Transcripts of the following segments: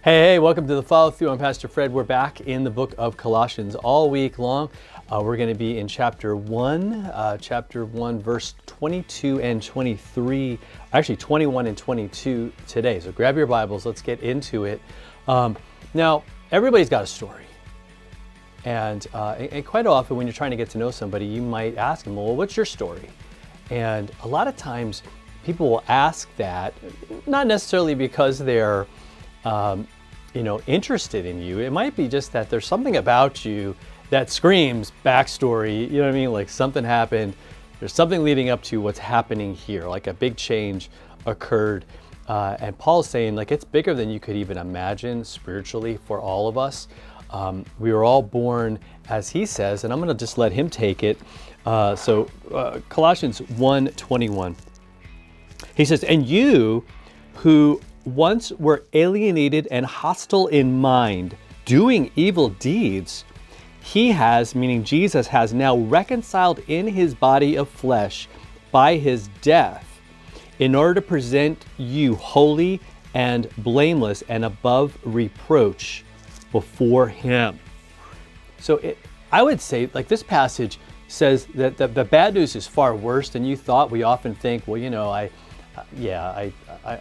Hey, welcome to the Follow Through. I'm Pastor Fred. We're back in the book of Colossians all week long. We're going to be in chapter 1, verse 22 and 23, actually 21 and 22 today. So grab your Bibles, let's get into it. Now, everybody's got a story. And quite often when you're trying to get to know somebody, you might ask them, well, what's your story? And a lot of times people will ask that, not necessarily because they're interested in you. It might be just that there's something about you that screams backstory, you know what I mean? Like something happened, there's something leading up to what's happening here, like a big change occurred. And Paul's saying like it's bigger than you could even imagine spiritually for all of us. We were all born, as he says, and I'm gonna just let him take it. Colossians 1:21. He says, and you who once were alienated and hostile in mind, doing evil deeds, he has, meaning Jesus has now reconciled in his body of flesh by his death, in order to present you holy and blameless and above reproach before him. So I would say, like, this passage says that the bad news is far worse than you thought. We often think, well, I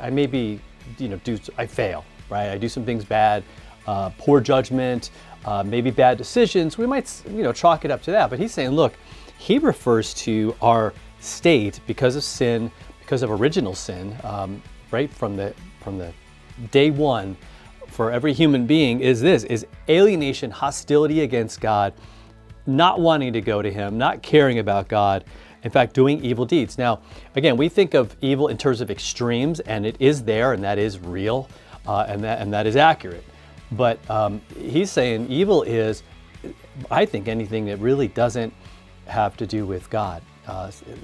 maybe, I fail, right? I do some things bad, poor judgment, maybe bad decisions. We might, chalk it up to that. But he's saying, look, he refers to our state because of sin, because of original sin, right from the day one for every human being is alienation, hostility against God, not wanting to go to him, not caring about God. In fact, doing evil deeds. Now, again, we think of evil in terms of extremes, and it is there, and that is real, and that is accurate. But he's saying evil is, I think, anything that really doesn't have to do with God,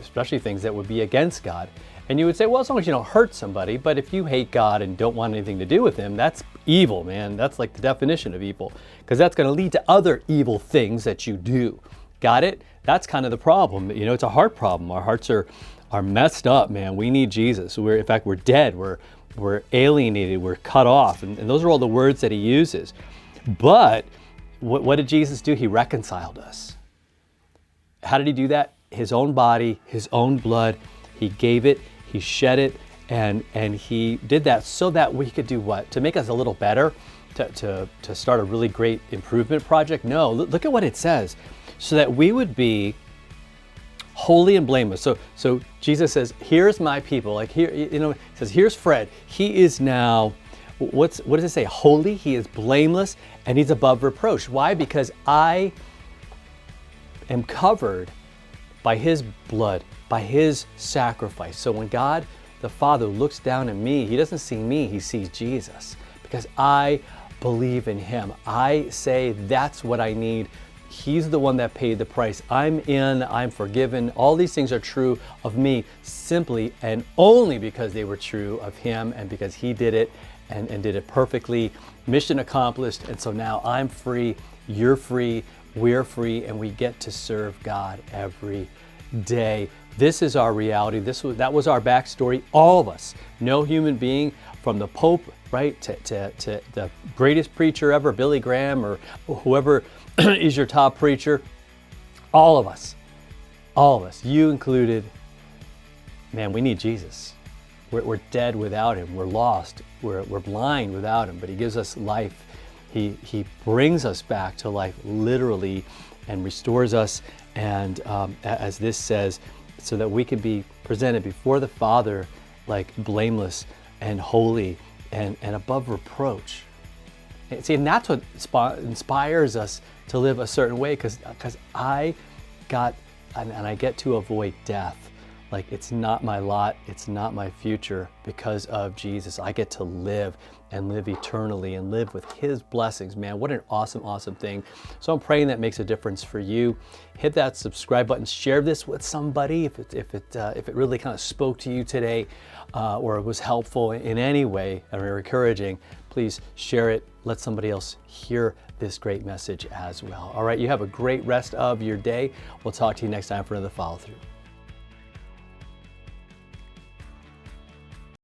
especially things that would be against God. And you would say, well, as long as you don't hurt somebody, but if you hate God and don't want anything to do with him, that's evil, man. That's like the definition of evil, because that's going to lead to other evil things that you do. Got it? That's kind of the problem. It's a heart problem. Our hearts are messed up, man. We need Jesus. In fact, we're dead. We're alienated. We're cut off. And those are all the words that he uses. But what did Jesus do? He reconciled us. How did he do that? His own body, his own blood. He gave it. He shed it. And he did that so that we could do what? To make us a little better? To start a really great improvement project? No. Look at what it says. So that we would be holy and blameless. So Jesus says, here's my people. Like here, he says, here's Fred. He is now, what does it say? Holy, he is blameless, and he's above reproach. Why? Because I am covered by his blood, by his sacrifice. So when God the Father looks down at me, he doesn't see me, he sees Jesus. Because I believe in him. I say that's what I need. He's the one that paid the price. I'm forgiven. All these things are true of me simply and only because they were true of him and because he did it and did it perfectly. Mission accomplished. And so now I'm free, you're free, we're free, and we get to serve God every day. This is our reality. That was our backstory. All of us. No human being, from the Pope, right, to the greatest preacher ever, Billy Graham, or whoever is your top preacher. All of us, you included, man, we need Jesus. We're dead without him. We're lost. We're blind without him, but he gives us life. He brings us back to life literally and restores us. And as this says, so that we can be presented before the Father like blameless and holy and above reproach. See, and that's what inspires us to live a certain way, because I get to avoid death. Like, it's not my lot, it's not my future. Because of Jesus, I get to live and live eternally and live with his blessings. Man, what an awesome, awesome thing. So I'm praying that makes a difference for you. Hit that subscribe button, share this with somebody if it really kind of spoke to you today, or it was helpful in any way or encouraging. Please share it. Let somebody else hear this great message as well. All right, you have a great rest of your day. We'll talk to you next time for another follow through.